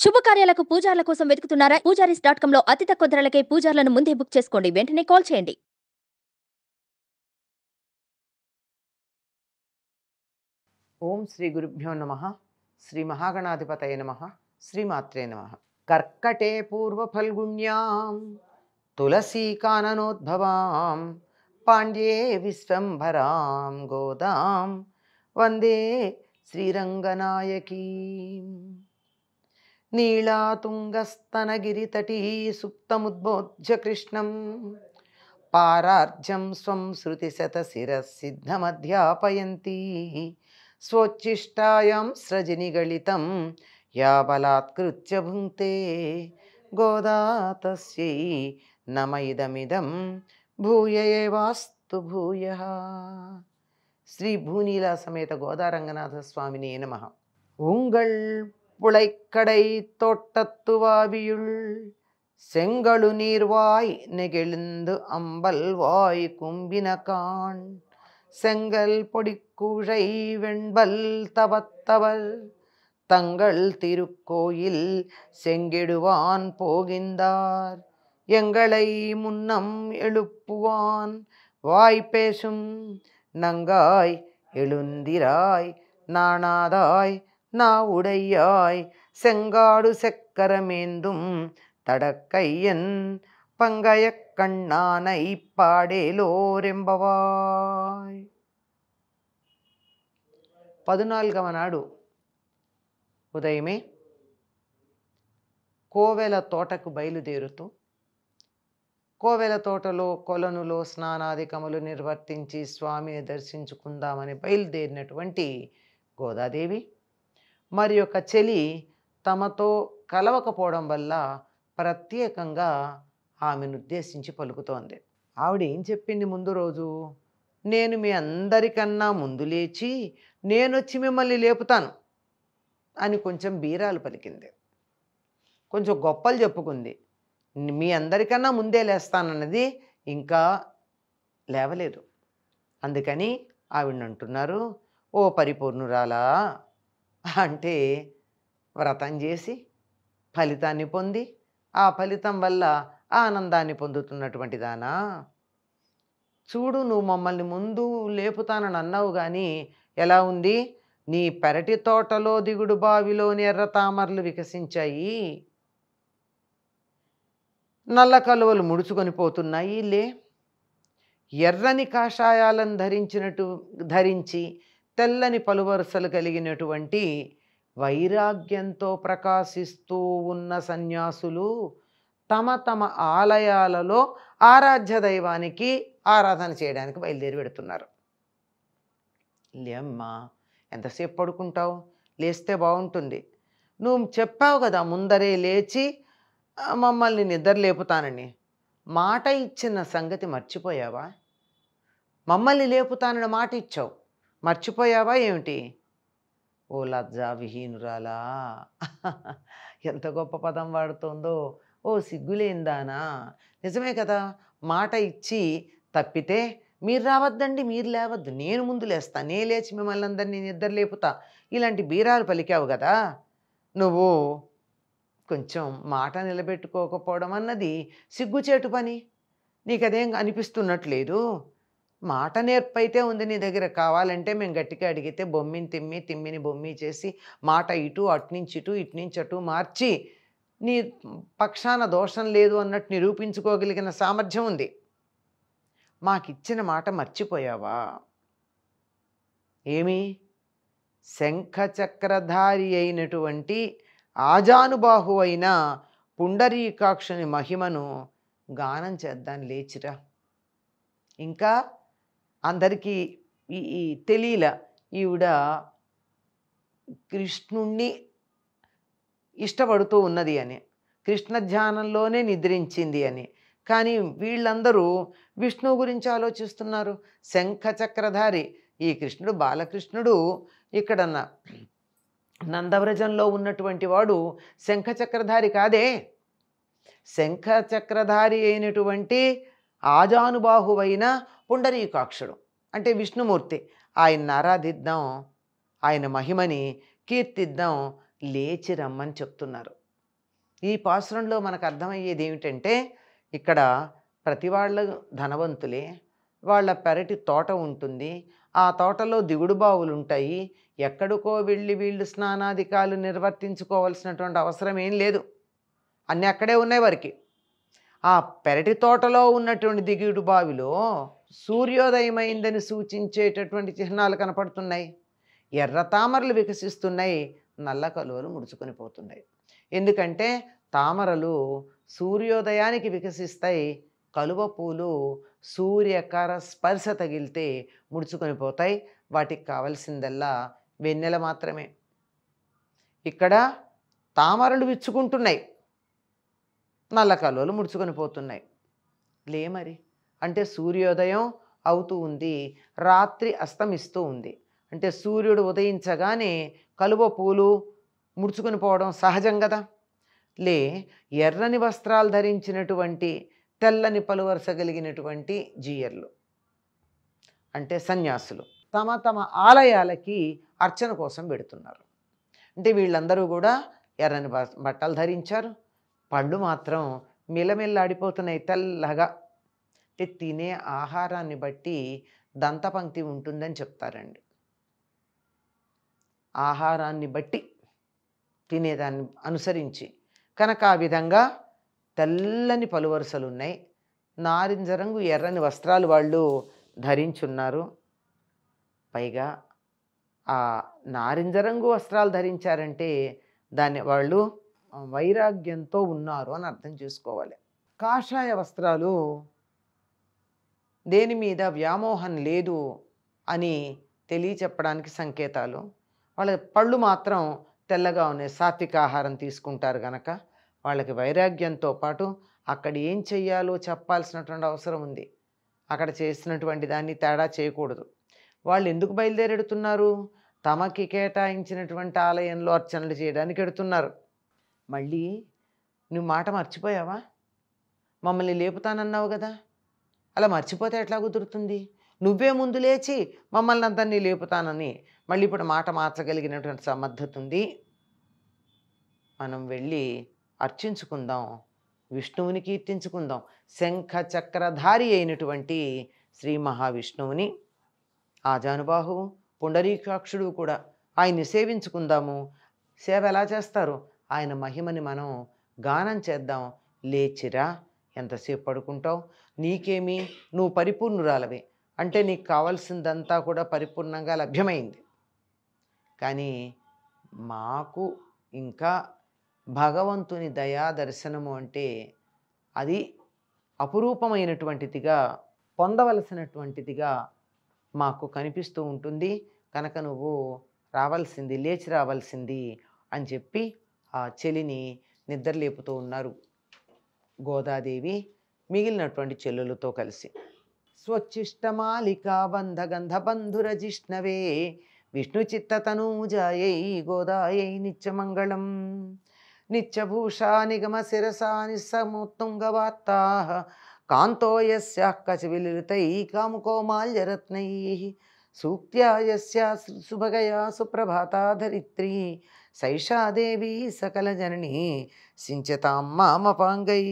శుభకార్యాలకు పూజార్ల కోసం వెతుకుతున్నారా? పూజారీస్.com లో అతి తక్కువ ధరలకే పూజార్లను ముందే బుక్ చేసుకోండి. వెంటనే కాల్ చేయండి. ఓం శ్రీ గురుభ్యో నమః. శ్రీ మహాగణాధిపతయ నమః. శ్రీమాత్రే నమః. కర్కటే పూర్వఫల్గుణ్యాం తులసీకాననోద్భవాం పాండ్యే విశ్వంభరాం గోదాం వందే శ్రీరంగనాయకీం. నీళాతుంగస్తనగిరితటీ సుప్తముద్బోధ్య కృష్ణం పారార్జం స్వం శృతిశతశిరసిద్ధమధ్యాపయంతి స్వోచ్ఛిష్టాయాం స్రజనిగళితం యా బలాత్కృత్య భుంక్తే గోదా తస్యై నమ ఇదమిదం భూయ ఏవాస్తు భూయః. శ్రీ భూనీలా సమేత గోదారంగనాథ స్వామినే నమః. ఉంగళ్ புழைக்கடை தோட்டத்துவாவியுள் செங்கழு நீர்வாய் நெகிழ்ந்து அம்பல் வாய் கும்பினகான் செங்கல் பொடிக்கூழை வெண்பல் தவத்தவர் தங்கள் திருக்கோயில் செங்கிடுவான் போகின்றார் எங்களை முன்னம் எழுப்புவான் வாய் பேசும் நங்காய் எழுந்திராய் நாணாதாய் నా ఉడయ్యాయ్ செங்காடு செக்கரமேந்தும் தடக்கையன் பங்கய கண்ணானை పాడేలోరెంబవాయ్. 14వ నాడు ఉదయమే కోవెల తోటకు బయలుదేరుతూ కోవెల తోటలో కొలనులో స్నానాధికములు నిర్వర్తించి స్వామిని దర్శించుకుందామని బయలుదేరినటువంటి గోదాదేవి మరి యొక్క చెలి తమతో కలవకపోవడం వల్ల ప్రత్యేకంగా ఆమెను ఉద్దేశించి పలుకుతోంది. ఆవిడ ఏం చెప్పింది ముందు రోజు? నేను మీ అందరికన్నా ముందు లేచి నేనొచ్చి మిమ్మల్ని లేపుతాను అని కొంచెం బీరాలు పలికింది. కొంచెం గొప్పలు చెప్పుకుంది. మీ అందరికన్నా ముందే లేస్తానన్నది ఇంకా లేవలేదు. అందుకని ఆవిడని అంటున్నారు, ఓ పరిపూర్ణురాలా, అంటే వ్రతం చేసి ఫలితాన్ని పొంది ఆ ఫలితం వల్ల ఆనందాన్ని పొందుతున్నటువంటి దానా, చూడు నువ్వు మమ్మల్ని ముందు లేపుతానని అన్నావు కానీ ఎలా ఉంది? నీ పెరటి తోటలో దిగుడు బావిలోని ఎర్ర తామరలు వికసించాయి, నల్ల కలువలు ముడుచుకొని పోతున్నాయి. ఎర్రని కాషాయాలను ధరించి తెల్లని పలువరుసలు కలిగినటువంటి వైరాగ్యంతో ప్రకాశిస్తూ ఉన్న సన్యాసులు తమ తమ ఆలయాలలో ఆరాధ్య దైవానికి ఆరాధన చేయడానికి బయలుదేరి పెడుతున్నారు. లేమ్మా, ఎంతసేపు పడుకుంటావు? లేస్తే బాగుంటుంది. నువ్వు చెప్పావు కదా ముందరే లేచి మమ్మల్ని నిద్ర లేపుతానని. మాట ఇచ్చిన సంగతి మర్చిపోయావా? మమ్మల్ని లేపుతానని మాట ఇచ్చావు, మర్చిపోయావా ఏమిటి? ఓ లజ్జా విహీనురాలా, ఎంత గొప్ప పదం వాడుతోందో. ఓ సిగ్గులేందానా, నిజమే కదా, మాట ఇచ్చి తప్పితే మీరు రావద్దండి, మీరు లేవద్దు, నేను ముందు లేస్తా, నే లేచి మిమ్మల్ని అందరినీ నిద్ర లేపుతా, ఇలాంటి బీరాలు పలికావు కదా. నువ్వు కొంచెం మాట నిలబెట్టుకోకపోవడం అన్నది సిగ్గుచేటు పని. నీకు అదేం అనిపిస్తున్నట్లేదు. మాట నేర్పైతే ఉంది నీ దగ్గర. కావాలంటే మేము గట్టిగా అడిగితే బొమ్మిని తిమ్మి, తిమ్మిని బొమ్మి చేసి మాట ఇటు అట్నుంచి ఇటు ఇట్నుంచి అటు మార్చి నీ పక్షాన దోషం లేదు అన్నట్టు నిరూపించుకోగలిగిన సామర్థ్యం ఉంది. మాకిచ్చిన మాట మర్చిపోయావా? ఏమి? శంఖచక్రధారి అయినటువంటి ఆజానుబాహు అయిన పుండరీకాక్షుని మహిమను గానం చేద్దాం, లేచిరా. ఇంకా అందరికీ ఈ తెలియల ఈవిడ కృష్ణుణ్ణి ఇష్టపడుతూ ఉన్నది అని, కృష్ణ ధ్యానంలోనే నిద్రించింది అని. కానీ వీళ్ళందరూ విష్ణువు గురించి ఆలోచిస్తున్నారు. శంఖచక్రధారి ఈ కృష్ణుడు, బాలకృష్ణుడు ఇక్కడ నందవ్రజంలో ఉన్నటువంటి వాడు శంఖచక్రధారి కాదే. శంఖచక్రధారి అయినటువంటి ఆజానుబాహువైన పుండరీకాక్షుడు అంటే విష్ణుమూర్తి. ఆయన్ని ఆరాధిద్దాం, ఆయన మహిమని కీర్తిద్దాం, లేచి రమ్మని చెప్తున్నారు. ఈ పాసురంలో మనకు అర్థమయ్యేది ఏమిటంటే, ఇక్కడ ప్రతి వాళ్ళు ధనవంతులే, వాళ్ళ పెరటి తోట ఉంటుంది, ఆ తోటలో దిగుడు బావులు ఉంటాయి, ఎక్కడికో వెళ్ళి వీళ్ళు స్నానాధికాలు నిర్వర్తించుకోవాల్సినటువంటి అవసరం ఏం లేదు, అన్నీ అక్కడే ఉన్నాయి వారికి. ఆ పెరటి తోటలో ఉన్నటువంటి దిగుడు బావిలో సూర్యోదయమైందని సూచించేటటువంటి చిహ్నాలు కనపడుతున్నాయి. ఎర్ర తామరలు వికసిస్తున్నాయి, నల్ల కలువలు ముడుచుకొని పోతున్నాయి. ఎందుకంటే తామరలు సూర్యోదయానికి వికసిస్తాయి, కలువ పూలు సూర్యకర స్పర్శ తగిలితే ముడుచుకొని పోతాయి. వాటికి కావలసిందల్లా వెన్నెల మాత్రమే. ఇక్కడ తామరలు విచ్చుకుంటున్నాయి, నల్ల కలువలు ముడుచుకొని పోతున్నాయి. లే మరి అంటే సూర్యోదయం అవుతూ ఉంది, రాత్రి అస్తమిస్తూ ఉంది. అంటే సూర్యుడు ఉదయించగానే కలువ పూలు ముడుచుకొని పోవడం సహజం కదా. లే ఎర్రని వస్త్రాలు ధరించినటువంటి తెల్లని పలువరుస కలిగినటువంటి జీయర్లు అంటే సన్యాసులు తమ తమ ఆలయాలకి అర్చన కోసం పెడుతున్నారు. అంటే వీళ్ళందరూ కూడా ఎర్రని బట్టలు ధరించారు, పళ్ళు మాత్రం మిలమిల్లాడిపోతున్నాయి తెల్లగా. అంటే తినే ఆహారాన్ని బట్టి దంతపంక్తి ఉంటుందని చెప్తారండి. ఆహారాన్ని బట్టి తినేదాన్ని అనుసరించి కనుక ఆ విధంగా తెల్లని పలువరుసలు ఉన్నాయి. నారింజ రంగు ఎర్రని వస్త్రాలు వాళ్ళు ధరించున్నారు. పైగా ఆ నారింజ రంగు వస్త్రాలు ధరించారంటే దాన్ని వాళ్ళు వైరాగ్యంతో ఉన్నారు అని అర్థం చేసుకోవాలి. కాషాయ వస్త్రాలు దేని మీద వ్యామోహం లేదు అని తెలియచెప్పడానికి సంకేతాలు. వాళ్ళ పళ్ళు మాత్రం తెల్లగా ఉన్నాయి, సాత్విక ఆహారం తీసుకుంటారు కనుక వాళ్ళకి వైరాగ్యంతో పాటు అక్కడ ఏం చెయ్యాలో చెప్పాల్సినటువంటి అవసరం ఉంది. అక్కడ చేసినటువంటి దాన్ని తేడా చేయకూడదు. వాళ్ళు ఎందుకు బయలుదేరెడుతున్నారు? తమకి కేటాయించినటువంటి ఆలయంలో అర్చనలు చేయడానికి ఎడుతున్నారు. మళ్ళీ నువ్వు మాట మర్చిపోయావా? మమ్మల్ని లేపుతానన్నావు కదా, అలా మర్చిపోతే ఎట్లా కుదురుతుంది? నువ్వే ముందు లేచి మమ్మల్ని అందరినీ లేపుతానని మళ్ళీ ఇప్పుడు మాట మార్చగలిగినటువంటి సమర్థత ఉంది. మనం వెళ్ళి అర్చించుకుందాం, విష్ణువుని కీర్తించుకుందాం. శంఖ చక్రధారి అయినటువంటి శ్రీ మహావిష్ణువుని, ఆజానుబాహువు పుండరీకాక్షుడు కూడా ఆయన్ని సేవించుకుందాము. సేవ ఎలా చేస్తారు? ఆయన మహిమని మనం గానం చేద్దాం. లేచిరా, ఎంతసేపు పడుకుంటావు? నీకేమి, నువ్వు పరిపూర్ణురాలవే, అంటే నీకు కావాల్సిందంతా కూడా పరిపూర్ణంగా లభ్యమైంది. కానీ మాకు ఇంకా భగవంతుని దయా దర్శనము అంటే అది అపురూపమైనటువంటిదిగా, పొందవలసినటువంటిదిగా మాకు కనిపిస్తూ ఉంటుంది. కనుక నువ్వు రావాల్సింది, లేచి రావాల్సింది అని చెప్పి ఆ చెలిని నిద్రలేపుతూ ఉన్నారు గోదాదేవి మిగిలినటువంటి చెల్లులతో కలిసి. స్వచ్చిష్టమాలికా బంధగంధబంధురజిష్ణవే విష్ణుచిత్తతనూజాయై గోదాయై నిత్యమంగళం. నిత్యభూషా నిగమ శిరసా నిస్సముత్తుంగవార్తా కాంతో యస్యాః కచవిలలితై కాముకోమాల్యరత్నై సూక్త్యా యస్యా సుభగయా సుప్రభాతా ధరిత్రీ సైషా దేవీ సకల జననీ సించతాం మామపాంగై.